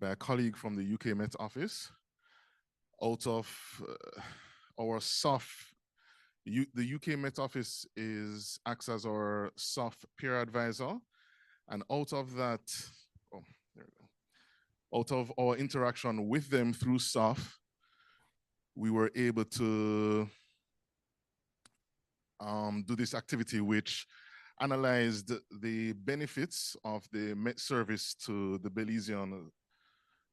by a colleague from the UK Met Office out of our SOF. The UK Met Office acts as our SOF peer advisor, and out of that, oh, there we go. Out of our interaction with them through SOF, we were able to do this activity which analyzed the benefits of the Met service to the Belizean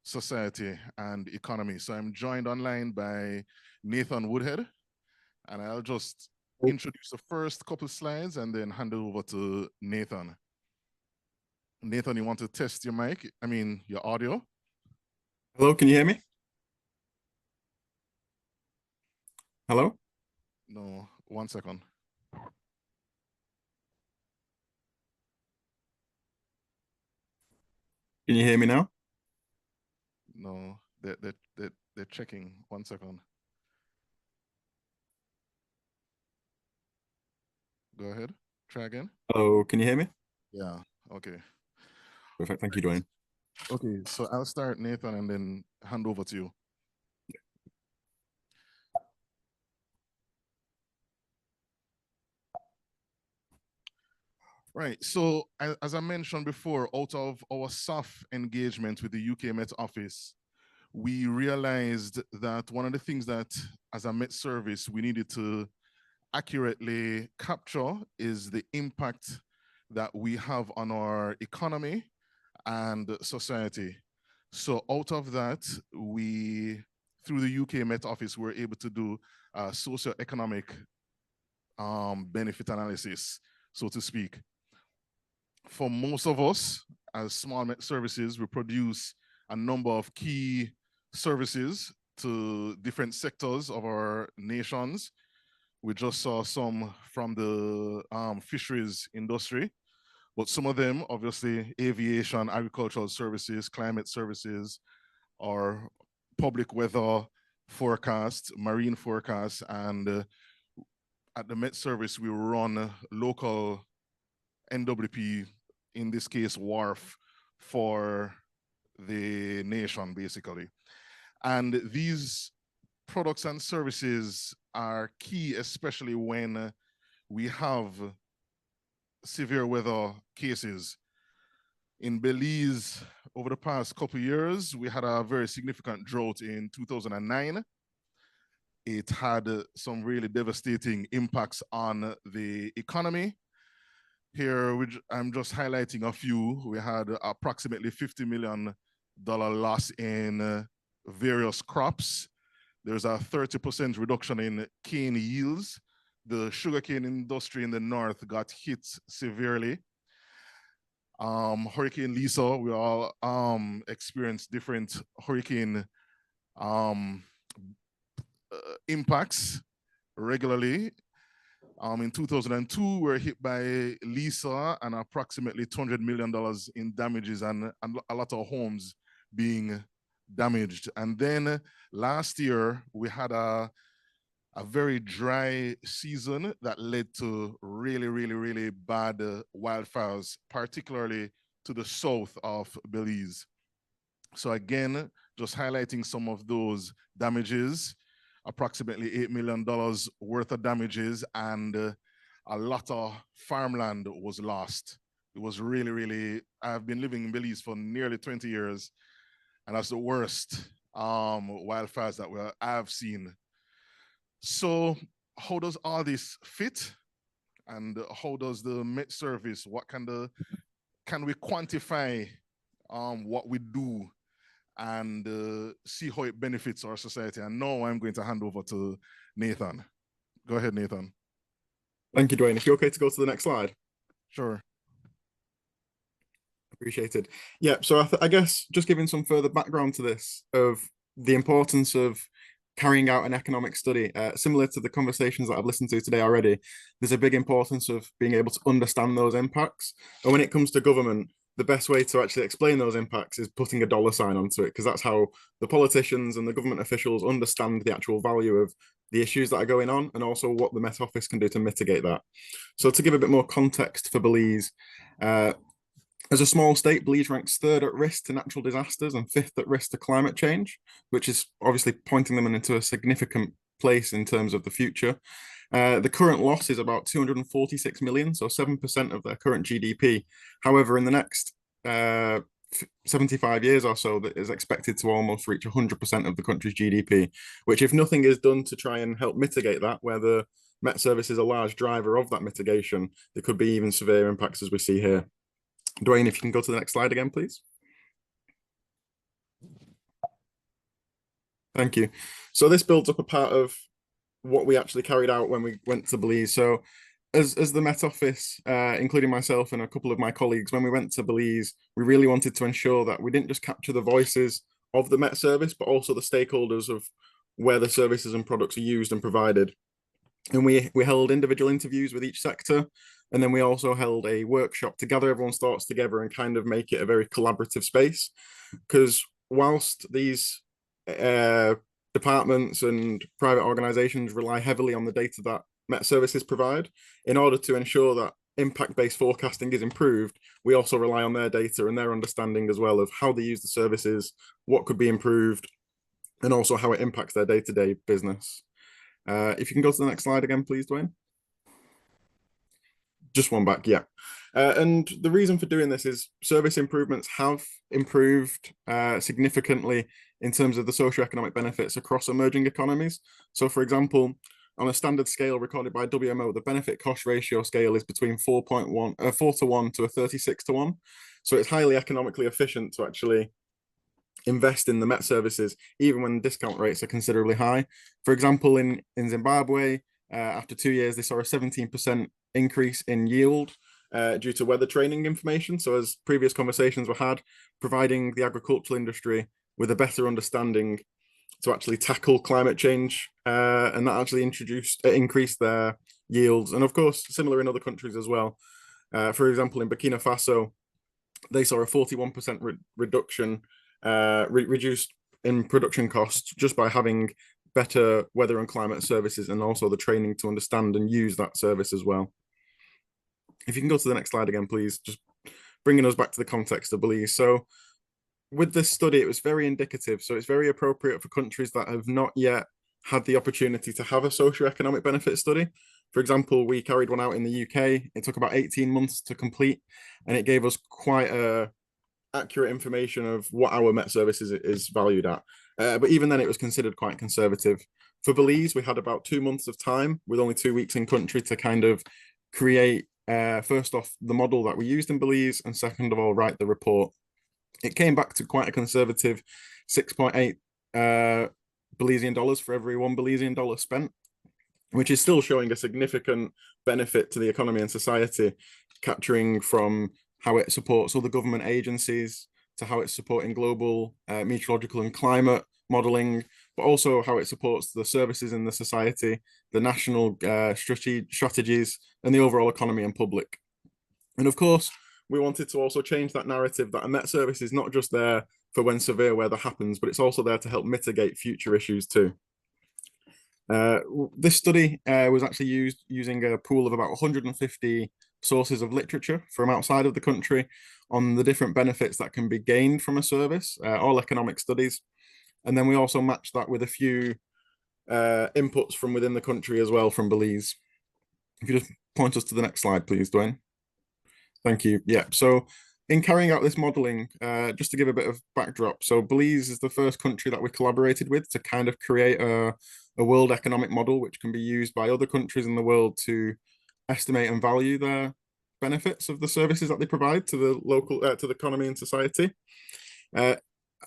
society and economy. So I'm joined online by Nathan Woodhead, and I'll just introduce the first couple slides and then hand it over to Nathan. Nathan, you want to test your mic? Your audio? Hello, can you hear me? Hello? No, 1 second. Can you hear me now? No, they're checking. 1 second. Go ahead. Try again. Hello, can you hear me? Yeah, okay. Perfect, thank you, Dwayne. Okay, so I'll start, Nathan, and then hand over to you. Right, so as I mentioned before, out of our SOF engagement with the UK Met Office, we realized that one of the things that as a Met service we needed to accurately capture is the impact that we have on our economy and society. So out of that, we, through the UK Met Office, were able to do a socioeconomic benefit analysis, so to speak. For most of us, as small Met services, we produce a number of key services to different sectors of our nations. We just saw some from the fisheries industry, but some of them, obviously, aviation, agricultural services, climate services, or public weather forecast, marine forecast, and at the Met Service, we run local NWP, in this case, WARF, for the nation, basically. And these products and services are key, especially when we have severe weather cases. In Belize, over the past couple of years, we had a very significant drought in 2009. It had some really devastating impacts on the economy. Here, I'm just highlighting a few. We had approximately $50 million loss in various crops. There's a 30% reduction in cane yields. The sugarcane industry in the north got hit severely. Hurricane Lisa, we all experienced different hurricane impacts regularly. In 2002, we were hit by Lisa and approximately $200 million in damages and a lot of homes being damaged. And then last year, we had a very dry season that led to really, really, really bad wildfires, particularly to the south of Belize. So again, just highlighting some of those damages, approximately $8 million worth of damages, and a lot of farmland was lost. It was really, really, I've been living in Belize for nearly 20 years, and that's the worst wildfires that I've seen. So how does all this fit? And how does the Met Service, can we quantify what we do and see how it benefits our society? And now I'm going to hand over to Nathan. Go ahead, Nathan. Thank you, Dwayne. If you're okay to go to the next slide. Sure. Appreciated. Yeah, so I guess just giving some further background to this of the importance of carrying out an economic study, similar to the conversations that I've listened to today already, there's a big importance of being able to understand those impacts. And when it comes to government, the best way to actually explain those impacts is putting a dollar sign onto it, because that's how the politicians and the government officials understand the actual value of the issues that are going on and also what the Met Office can do to mitigate that. So to give a bit more context for Belize, As a small state, Belize ranks third at risk to natural disasters and fifth at risk to climate change, which is obviously pointing them into a significant place in terms of the future. The current loss is about 246 million, so 7% of their current GDP. However, in the next 75 years or so, that is expected to almost reach 100% of the country's GDP, which, if nothing is done to try and help mitigate that, where the Met Service is a large driver of that mitigation, there could be even severe impacts as we see here. Dwayne, if you can go to the next slide again, please. Thank you. So this builds up a part of what we actually carried out when we went to Belize. So as the Met Office, including myself and a couple of my colleagues, when we went to Belize, we really wanted to ensure that we didn't just capture the voices of the Met Service, but also the stakeholders of where the services and products are used and provided. And we held individual interviews with each sector. And then we also held a workshop to gather everyone's thoughts together and kind of make it a very collaborative space. Because whilst these departments and private organizations rely heavily on the data that Met Services provide, in order to ensure that impact-based forecasting is improved, we also rely on their data and their understanding as well of how they use the services, what could be improved, and also how it impacts their day-to-day business. If you can go to the next slide again, please, Dwayne. Just one back, yeah. And the reason for doing this is service improvements have improved significantly in terms of the socioeconomic benefits across emerging economies. So, for example, on a standard scale recorded by WMO, the benefit cost ratio scale is between 4 to 1 to a 36 to 1. So it's highly economically efficient to actually invest in the Met Services, even when discount rates are considerably high. For example, in Zimbabwe, after 2 years, they saw a 17% increase in yield due to weather training information. So as previous conversations were had, providing the agricultural industry with a better understanding to actually tackle climate change, and that actually increased their yields. And of course, similar in other countries as well. For example, in Burkina Faso, they saw a 41% reduction, reduced in production costs just by having better weather and climate services and also the training to understand and use that service as well. If you can go to the next slide again, please, just bringing us back to the context of Belize. So with this study, it was very indicative. So it's very appropriate for countries that have not yet had the opportunity to have a socioeconomic benefit study. For example, we carried one out in the UK. It took about 18 months to complete, and it gave us quite accurate information of what our Met Service is valued at. But even then, it was considered quite conservative. For Belize, we had about 2 months of time with only 2 weeks in country to kind of create, first off, the model that we used in Belize, and second of all, write the report. It came back to quite a conservative 6.8 Belizean dollars for every $1 Belizean spent, which is still showing a significant benefit to the economy and society, capturing from how it supports other government agencies to how it's supporting global meteorological and climate modeling, but also how it supports the services in the society, the national strategies, and the overall economy and public. And of course, we wanted to also change that narrative that a Met Service is not just there for when severe weather happens, but it's also there to help mitigate future issues too. This study was actually used using a pool of about 150 sources of literature from outside of the country on the different benefits that can be gained from a service, all economic studies. And then we also matched that with a few inputs from within the country as well from Belize. If you just point us to the next slide, please, Dwayne. Thank you. Yeah, so in carrying out this modeling, just to give a bit of backdrop, so Belize is the first country that we collaborated with to kind of create a world economic model, which can be used by other countries in the world to estimate and value their benefits of the services that they provide to the local, to the economy and society.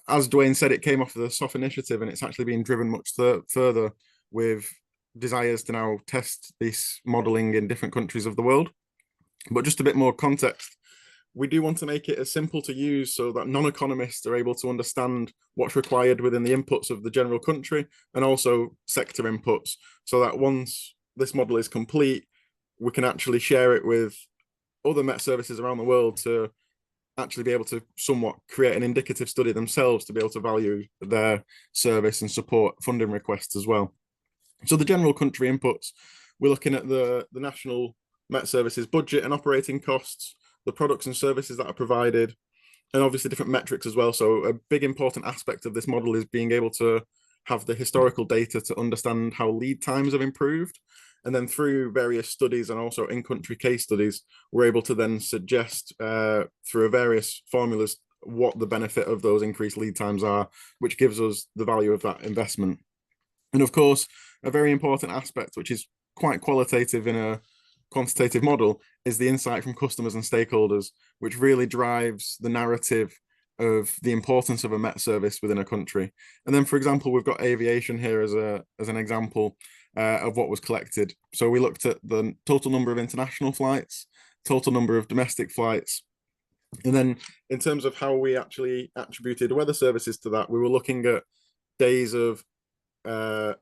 As Dwayne said, it came off of the SOF initiative, and it's actually been driven much further with desires to now test this modeling in different countries of the world. But just a bit more context, we do want to make it as simple to use so that non-economists are able to understand what's required within the inputs of the general country and also sector inputs, so that once this model is complete, we can actually share it with other Met Services around the world to actually be able to somewhat create an indicative study themselves to be able to value their service and support funding requests as well. So the general country inputs, we're looking at the national Met Services budget and operating costs, the products and services that are provided, and obviously different metrics as well. So a big important aspect of this model is being able to have the historical data to understand how lead times have improved. And then through various studies and also in-country case studies, we're able to then suggest through various formulas what the benefit of those increased lead times are, which gives us the value of that investment. And of course, a very important aspect, which is quite qualitative in a quantitative model, is the insight from customers and stakeholders, which really drives the narrative of the importance of a Met service within a country. And then, for example, we've got aviation here as an example of what was collected. So we looked at the total number of international flights, total number of domestic flights, and then in terms of how we actually attributed weather services to that, we were looking at days of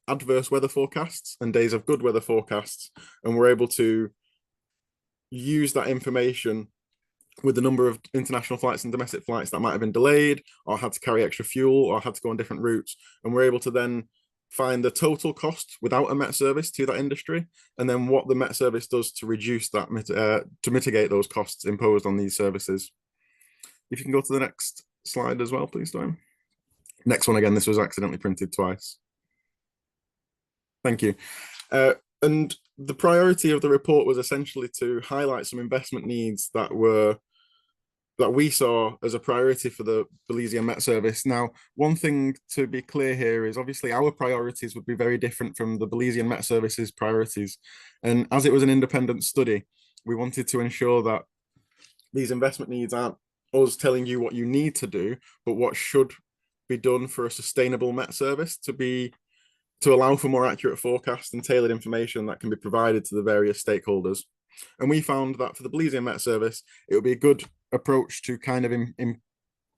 adverse weather forecasts and days of good weather forecasts, and we're able to use that information with the number of international flights and domestic flights that might have been delayed or had to carry extra fuel or had to go on different routes, and we're able to then find the total cost without a Met service to that industry, and then what the Met service does to reduce that, to mitigate those costs imposed on these services. If you can go to the next slide as well, please, Dwayne. Next one again, this was accidentally printed twice. Thank you. And the priority of the report was essentially to highlight some investment needs that we saw as a priority for the Belizean Met Service. Now, one thing to be clear here is obviously our priorities would be very different from the Belizean Met Service's priorities. And as it was an independent study, we wanted to ensure that these investment needs aren't us telling you what you need to do, but what should be done for a sustainable Met Service to allow for more accurate forecasts and tailored information that can be provided to the various stakeholders. And we found that for the Belizean Met Service, it would be a good approach to kind of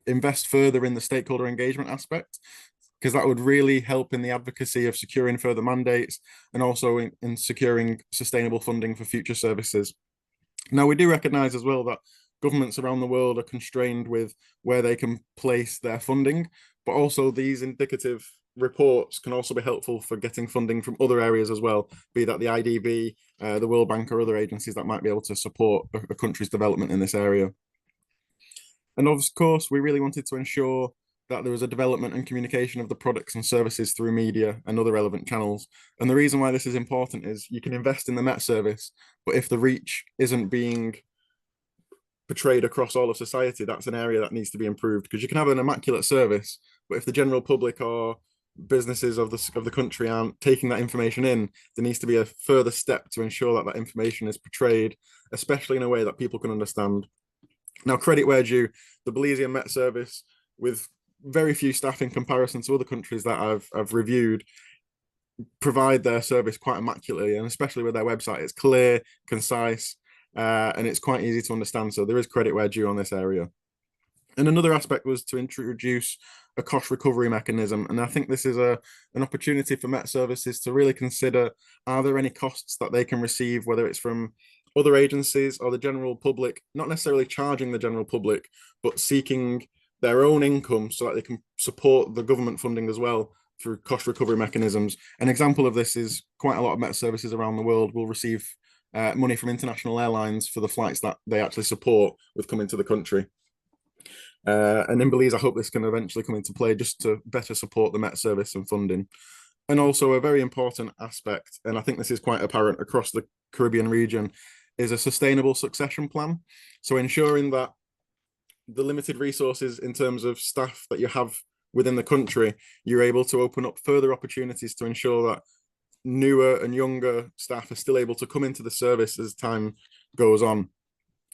invest further in the stakeholder engagement aspect, because that would really help in the advocacy of securing further mandates and also in securing sustainable funding for future services. Now, we do recognise as well that governments around the world are constrained with where they can place their funding, but also these indicative reports can also be helpful for getting funding from other areas as well, be that the IDB, the World Bank, or other agencies that might be able to support a country's development in this area. And of course, we really wanted to ensure that there was a development and communication of the products and services through media and other relevant channels. And the reason why this is important is you can invest in the Met Service, but if the reach isn't being portrayed across all of society, that's an area that needs to be improved, because you can have an immaculate service, but if the general public or businesses of the country aren't taking that information in, there needs to be a further step to ensure that that information is portrayed, especially in a way that people can understand. Now, credit where due, the Belizean Met Service, with very few staff in comparison to other countries that I've reviewed, provide their service quite immaculately, and especially with their website, it's clear, concise, and it's quite easy to understand. So there is credit where due on this area. And another aspect was to introduce a cost recovery mechanism. And I think this is an opportunity for Met Services to really consider, are there any costs that they can receive, whether it's from other agencies or the general public, not necessarily charging the general public, but seeking their own income so that they can support the government funding as well through cost recovery mechanisms. An example of this is quite a lot of Met Services around the world will receive money from international airlines for the flights that they actually support with coming to the country. And in Belize, I hope this can eventually come into play just to better support the Met Service and funding. And also a very important aspect, and I think this is quite apparent across the Caribbean region, is a sustainable succession plan. So ensuring that the limited resources in terms of staff that you have within the country, you're able to open up further opportunities to ensure that newer and younger staff are still able to come into the service as time goes on.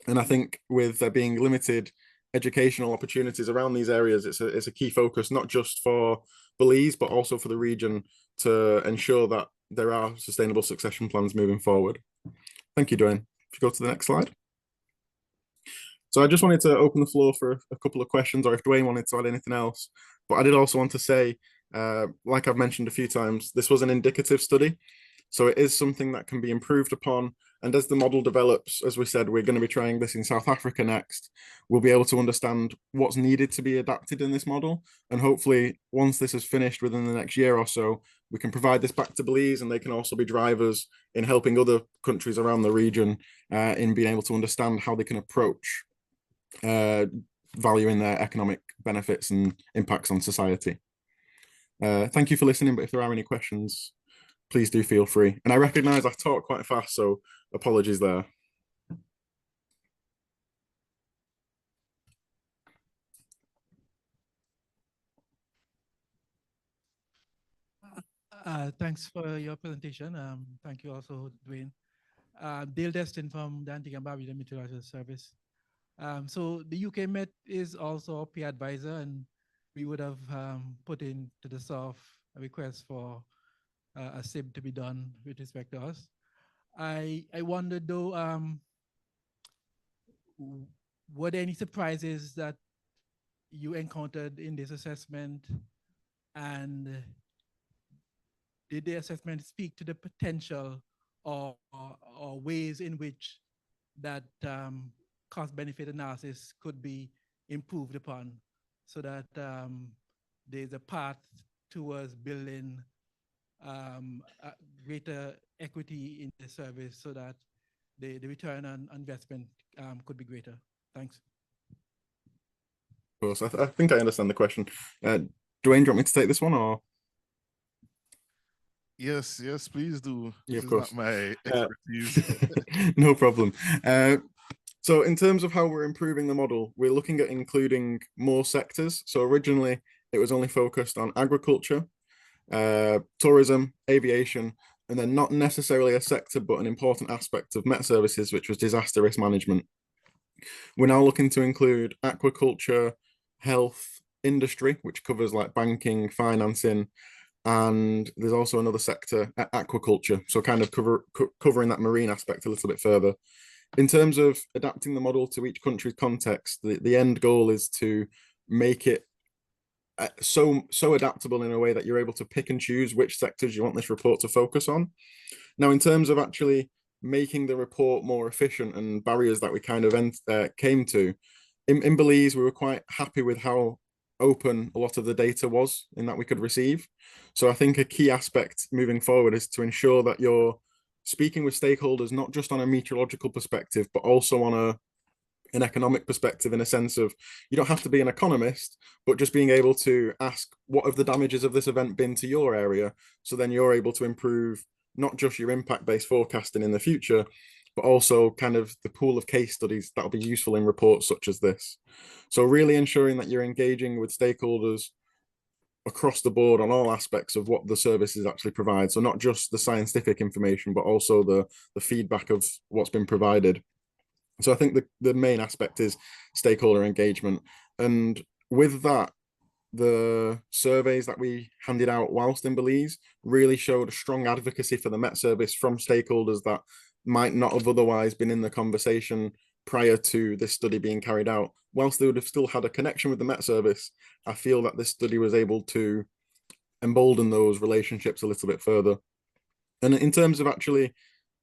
And I think with there being limited educational opportunities around these areas, it's a key focus, not just for Belize, but also for the region, to ensure that there are sustainable succession plans moving forward. Thank you, Dwayne. If you go to the next slide. So I just wanted to open the floor for a couple of questions, or if Dwayne wanted to add anything else. But I did also want to say, like I've mentioned a few times, this was an indicative study. So it is something that can be improved upon. And as the model develops, as we said, we're going to be trying this in South Africa next. We'll be able to understand what's needed to be adapted in this model. And hopefully, once this is finished within the next year or so, we can provide this back to Belize, and they can also be drivers in helping other countries around the region in being able to understand how they can approach valuing their economic benefits and impacts on society. Thank you for listening, but if there are any questions, please do feel free. And I recognize I talk quite fast, so apologies there. Thanks for your presentation. Thank you also, Dwayne. Dale Destin from the Antigua and Barbuda Meteorological Service. So the UK Met is also a peer advisor, and we would have put into the SOF a request for a SIB to be done with respect to us. I wondered though, were there any surprises that you encountered in this assessment, and did the assessment speak to the potential or ways in which that cost-benefit analysis could be improved upon, so that there's a path towards building greater equity in the service, so that the return on investment could be greater? Thanks. Of course, I think I understand the question. Dwayne, do you want me to take this one, or? Yes, please do. Yeah, this of is course. not my expertise. No problem. So in terms of how we're improving the model, we're looking at including more sectors. So originally it was only focused on agriculture, tourism, aviation, and then not necessarily a sector, but an important aspect of Met Services, which was disaster risk management. We're now looking to include aquaculture, health, industry, which covers like banking, financing, and there's also another sector, aquaculture, so kind of covering that marine aspect a little bit further. In terms of adapting the model to each country's context, the end goal is to make it so adaptable in a way that you're able to pick and choose which sectors you want this report to focus on. Now, in terms of actually making the report more efficient and barriers that we kind of came to, in Belize, we were quite happy with how open a lot of the data was in that we could receive. So I think a key aspect moving forward is to ensure that you're speaking with stakeholders, not just on a meteorological perspective, but also on an economic perspective, in a sense of, you don't have to be an economist, but just being able to ask, what have the damages of this event been to your area? So then you're able to improve not just your impact-based forecasting in the future, but also kind of the pool of case studies that'll be useful in reports such as this. So really ensuring that you're engaging with stakeholders across the board on all aspects of what the services actually provide. So not just the scientific information, but also the feedback of what's been provided. So I think the main aspect is stakeholder engagement. And with that, the surveys that we handed out whilst in Belize really showed a strong advocacy for the Met Service from stakeholders that might not have otherwise been in the conversation prior to this study being carried out. Whilst they would have still had a connection with the Met Service, I feel that this study was able to embolden those relationships a little bit further. And in terms of actually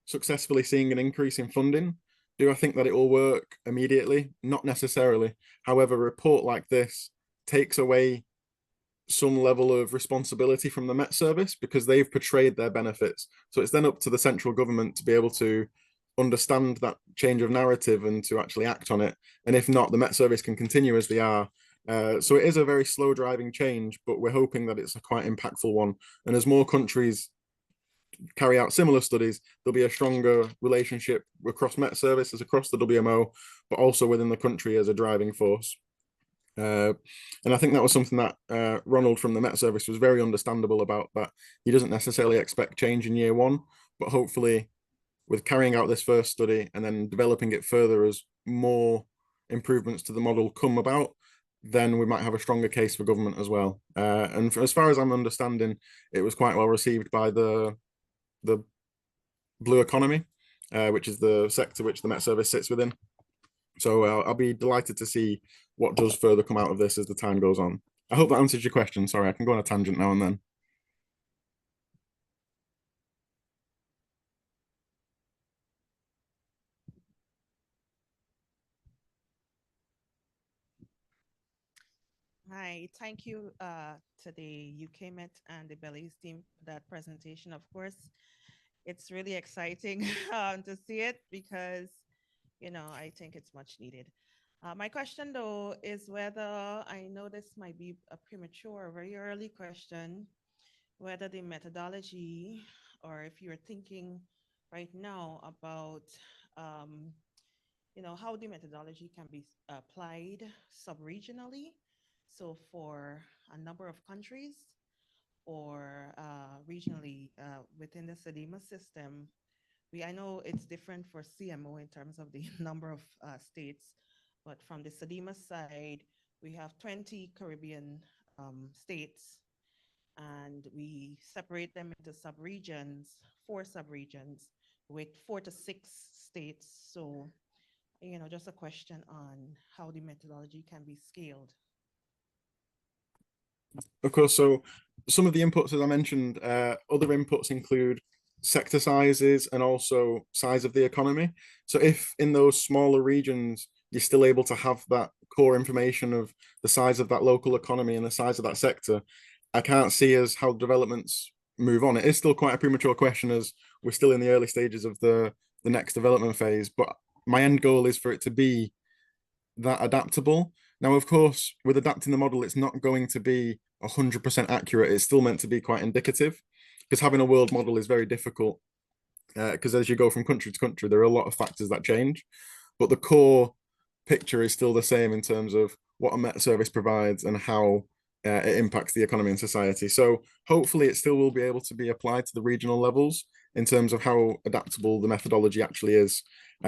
successfully seeing an increase in funding, do I think that it will work immediately? Not necessarily. However, a report like this takes away some level of responsibility from the Met Service because they've portrayed their benefits. So it's then up to the central government to be able to understand that change of narrative and to actually act on it. And if not, the Met Service can continue as they are. So it is a very slow driving change, but we're hoping that it's a quite impactful one. And as more countries carry out similar studies, there'll be a stronger relationship across Met Services, across the WMO, but also within the country as a driving force. And I think that was something that Ronald from the Met Service was very understandable about, that he doesn't necessarily expect change in year one, but hopefully with carrying out this first study and then developing it further as more improvements to the model come about, then we might have a stronger case for government as well. And as far as I'm understanding, it was quite well received by the blue economy, which is the sector which the Met Service sits within. So I'll be delighted to see what does further come out of this as the time goes on. I hope that answers your question. Sorry, I can go on a tangent now and then. I thank you to the UK Met and the Belize team for that presentation. Of course, it's really exciting to see it because, you know, I think it's much needed. My question, though, is whether I know this might be a premature, very early question, whether the methodology or if you're thinking right now about you know, how the methodology can be applied sub-regionally. So for a number of countries or regionally within the SEDIMA system, I know it's different for CMO in terms of the number of states, but from the SEDIMA side, we have 20 Caribbean states, and we separate them into sub-regions, 4 sub-regions with 4 to 6 states. So, you know, just a question on how the methodology can be scaled. Of course, so some of the inputs, as I mentioned, other inputs include sector sizes and also size of the economy. So if in those smaller regions, you're still able to have that core information of the size of that local economy and the size of that sector, I can't see as how developments move on. It is still quite a premature question as we're still in the early stages of the next development phase, but my end goal is for it to be that adaptable. Now, of course, with adapting the model, it's not going to be 100% accurate. It's still meant to be quite indicative because having a world model is very difficult because as you go from country to country, there are a lot of factors that change, but the core picture is still the same in terms of what a Met service provides and how it impacts the economy and society. So hopefully it still will be able to be applied to the regional levels in terms of how adaptable the methodology actually is.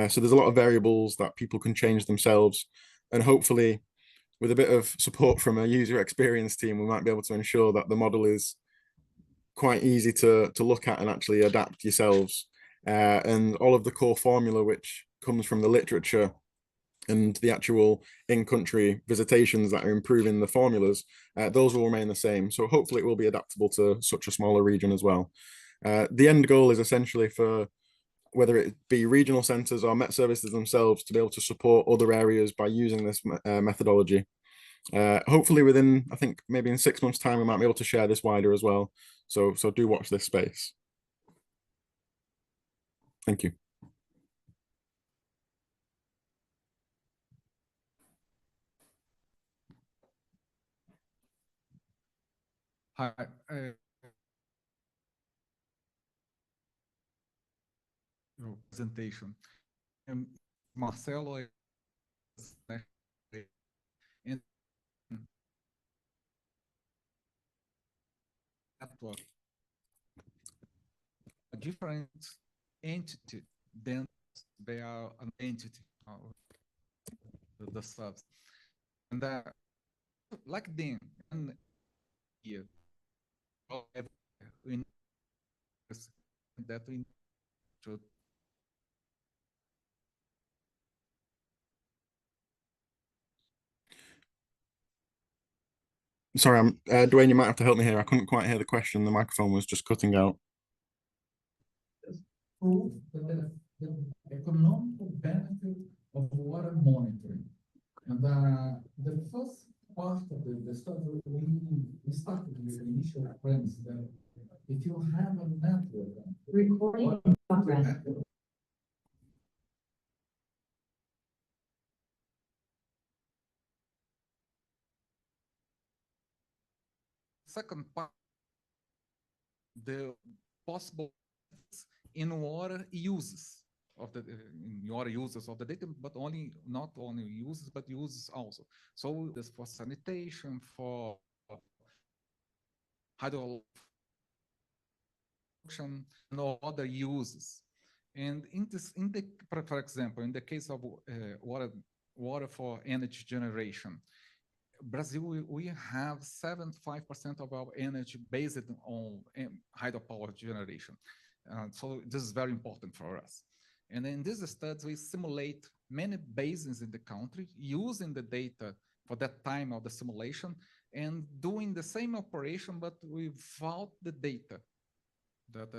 So there's a lot of variables that people can change themselves, and hopefully with a bit of support from a user experience team, we might be able to ensure that the model is quite easy to look at and actually adapt yourselves. And all of the core formula, which comes from the literature and the actual in-country visitations that are improving the formulas, those will remain the same. So hopefully it will be adaptable to such a smaller region as well. The end goal is essentially for whether it be regional centres or Met services themselves to be able to support other areas by using this methodology. Hopefully within, I think maybe in 6 months' time, we might be able to share this wider as well. So do watch this space. Thank you. Hi, your presentation. Marcelo and network a different entity than they are an entity the subs, and like them and here we that we should. Sorry, I'm Dwayne, you might have to help me here. I couldn't quite hear the question. The microphone was just cutting out. Prove the economic benefit of water monitoring. And the first part of the study, we started with the initial premise that if you have a network, recording Second part, the possible in water uses of the in water uses of the data, but not only uses but uses also. So this for sanitation, for hydro and other uses. And for example, in the case of water for energy generation, Brazil, we have 75% of our energy based on hydropower generation. So this is very important for us. And in these studies, we simulate many basins in the country using the data for that time of the simulation and doing the same operation, but without the data that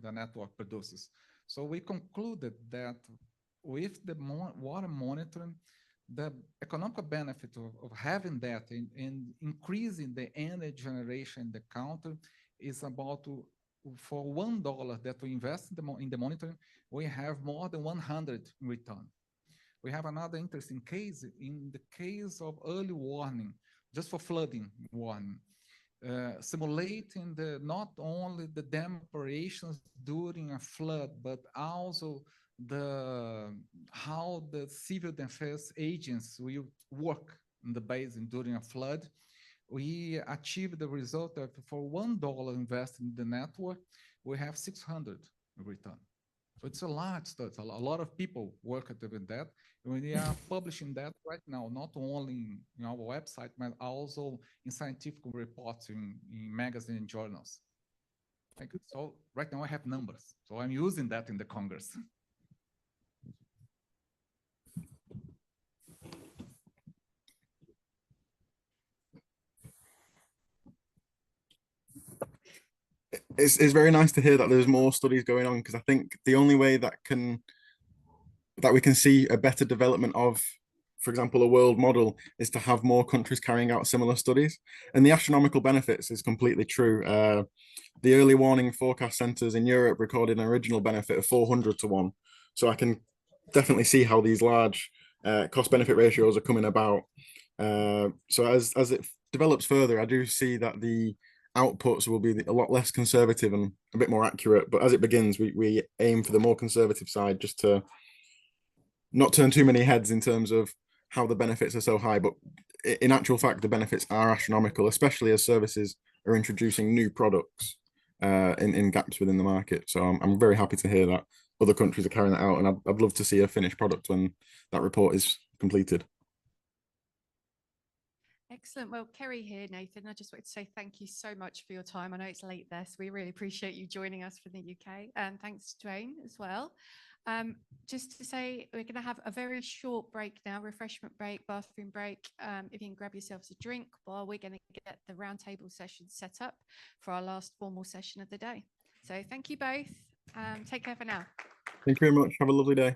the network produces. So we concluded that with the water monitoring, the economic benefit of having that and increasing the energy generation in the country is about for $1 that we invest in the monitoring, we have more than 100 in return. We have another interesting case in the case of early warning, just for flooding warning, simulating not only the dam operations during a flood, but also how the civil defense agents will work in the basin during a flood. We achieved the result of for $1 invested in the network, we have 600 in return. So it's a large study. A lot of people work with that. We are publishing that right now, not only in our website, but also in scientific reports in magazines and journals. So right now I have numbers. So I'm using that in the Congress. It's very nice to hear that there's more studies going on, because I think the only way that we can see a better development of, for example, a world model is to have more countries carrying out similar studies. And the astronomical benefits is completely true. The early warning forecast centers in Europe recorded an original benefit of 400 to 1. So I can definitely see how these large cost benefit ratios are coming about. So as it develops further, I do see that the outputs will be a lot less conservative and a bit more accurate. But as it begins, we aim for the more conservative side, just to not turn too many heads in terms of how the benefits are so high. But in actual fact, the benefits are astronomical, especially as services are introducing new products in gaps within the market. So I'm very happy to hear that other countries are carrying that out, and I'd love to see a finished product when that report is completed. Excellent. Well, Kerry here, Nathan. I just wanted to say thank you so much for your time. I know it's late there, so we really appreciate you joining us from the UK. And thanks to Dwayne as well. Just to say, we're going to have a very short break now, refreshment break, bathroom break. If you can grab yourselves a drink while we're going to get the roundtable session set up for our last formal session of the day. So thank you both. Take care for now. Thank you very much. Have a lovely day.